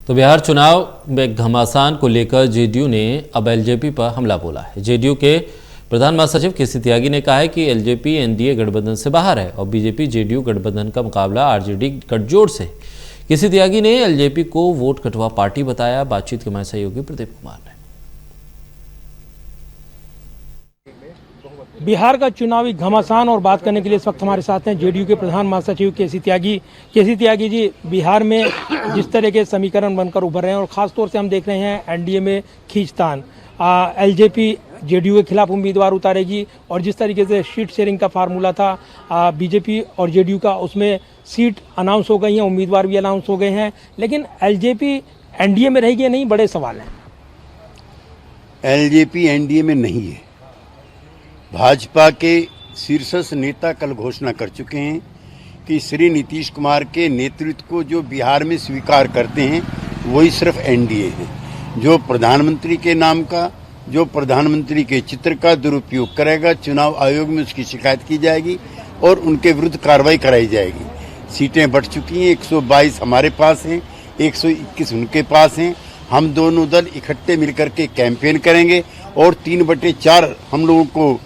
तो बिहार चुनाव में घमासान को लेकर जेडीयू ने अब एलजेपी पर हमला बोला है। जेडीयू के प्रधान महासचिव केसी त्यागी ने कहा है कि एलजेपी एनडीए गठबंधन से बाहर है और बीजेपी जेडीयू गठबंधन का मुकाबला आरजेडी गठजोड़ से। केसी त्यागी ने एलजेपी को वोट कटवा पार्टी बताया। बातचीत के हमारे सहयोगी प्रदीप कुमार ने। बिहार का चुनावी घमासान और बात करने के लिए इस वक्त हमारे साथ हैं जेडीयू के प्रधान महासचिव केसी त्यागी। केसी त्यागी जी, बिहार में जिस तरह के समीकरण बनकर उभर रहे हैं और खासतौर से हम देख रहे हैं एनडीए में खींचतान, एलजेपी जेडीयू के खिलाफ उम्मीदवार उतारेगी और जिस तरीके से सीट शेयरिंग का फार्मूला था बीजेपी और जेडीयू का, उसमें सीट अनाउंस हो गई हैं, उम्मीदवार भी अनाउंस हो गए हैं, लेकिन एलजेपी एनडीए में रहेगी या नहीं, बड़े सवाल हैं। एलजेपी एनडीए में नहीं है। भाजपा के शीर्षस्थ नेता कल घोषणा कर चुके हैं कि श्री नीतीश कुमार के नेतृत्व को जो बिहार में स्वीकार करते हैं वही सिर्फ एनडीए है। जो प्रधानमंत्री के नाम का, जो प्रधानमंत्री के चित्र का दुरुपयोग करेगा, चुनाव आयोग में उसकी शिकायत की जाएगी और उनके विरुद्ध कार्रवाई कराई जाएगी। सीटें बढ़ चुकी हैं, 122 हमारे पास हैं, 121 उनके पास हैं। हम दोनों दल इकट्ठे मिलकर के कैंपेन करेंगे और 3/4 हम लोगों को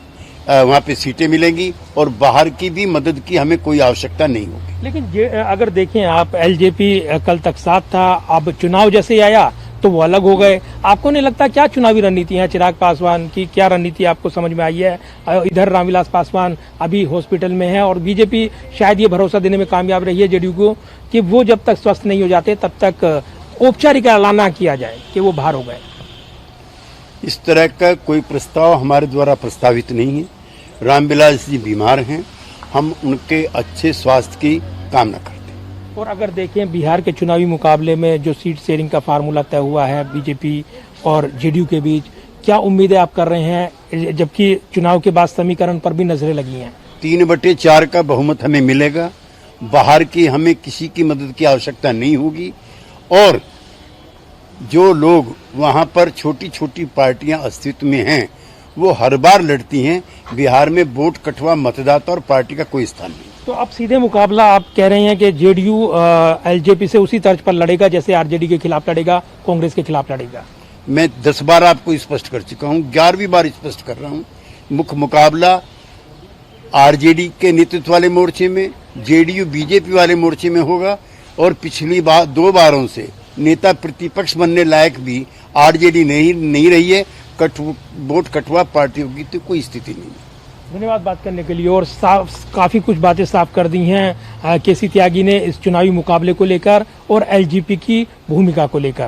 वहाँ पे सीटें मिलेंगी और बाहर की भी मदद की हमें कोई आवश्यकता नहीं होगी। लेकिन अगर देखें आप, एलजेपी कल तक साथ था, अब चुनाव जैसे ही आया तो वो अलग हो गए। आपको नहीं लगता क्या चुनावी रणनीति है चिराग पासवान की, क्या रणनीति आपको समझ में आई है? इधर रामविलास पासवान अभी हॉस्पिटल में है और बीजेपी शायद ये भरोसा देने में कामयाब रही है जेडीयू को कि वो जब तक स्वस्थ नहीं हो जाते तब तक औपचारिक ऐलान ना किया जाए कि वो बाहर हो गए। इस तरह का कोई प्रस्ताव हमारे द्वारा प्रस्तावित नहीं है। रामविलास जी बीमार हैं, हम उनके अच्छे स्वास्थ्य की कामना करते हैं। और अगर देखें बिहार के चुनावी मुकाबले में जो सीट शेयरिंग का फार्मूला तय हुआ है बीजेपी और जेडीयू के बीच, क्या उम्मीदें आप कर रहे हैं, जबकि चुनाव के बाद समीकरण पर भी नजरें लगी हैं? 3/4 का बहुमत हमें मिलेगा। बाहर की हमें किसी की मदद की आवश्यकता नहीं होगी और जो लोग वहां पर छोटी छोटी पार्टियां अस्तित्व में हैं वो हर बार लड़ती हैं। बिहार में वोट कटवा मतदाता और पार्टी का कोई स्थान नहीं। तो अब सीधे मुकाबला आप कह रहे हैं कि जेडीयू एलजेपी से उसी तर्ज पर लड़ेगा जैसे आरजेडी के खिलाफ लड़ेगा, कांग्रेस के खिलाफ लड़ेगा? मैं 10 बार आपको स्पष्ट कर चुका हूं, 11वीं बार स्पष्ट कर रहा हूं। मुख्य मुकाबला आरजेडी के नेतृत्व वाले मोर्चे में, जेडीयू बीजेपी वाले मोर्चे में होगा और पिछली बार 2 बारों से नेता प्रतिपक्ष बनने लायक भी आरजेडी नहीं रही है। वोट कटवा पार्टियों की तो कोई स्थिति नहीं है। धन्यवाद बात करने के लिए। और काफी कुछ बातें साफ कर दी हैं केसी त्यागी ने इस चुनावी मुकाबले को लेकर और एलजेपी की भूमिका को लेकर।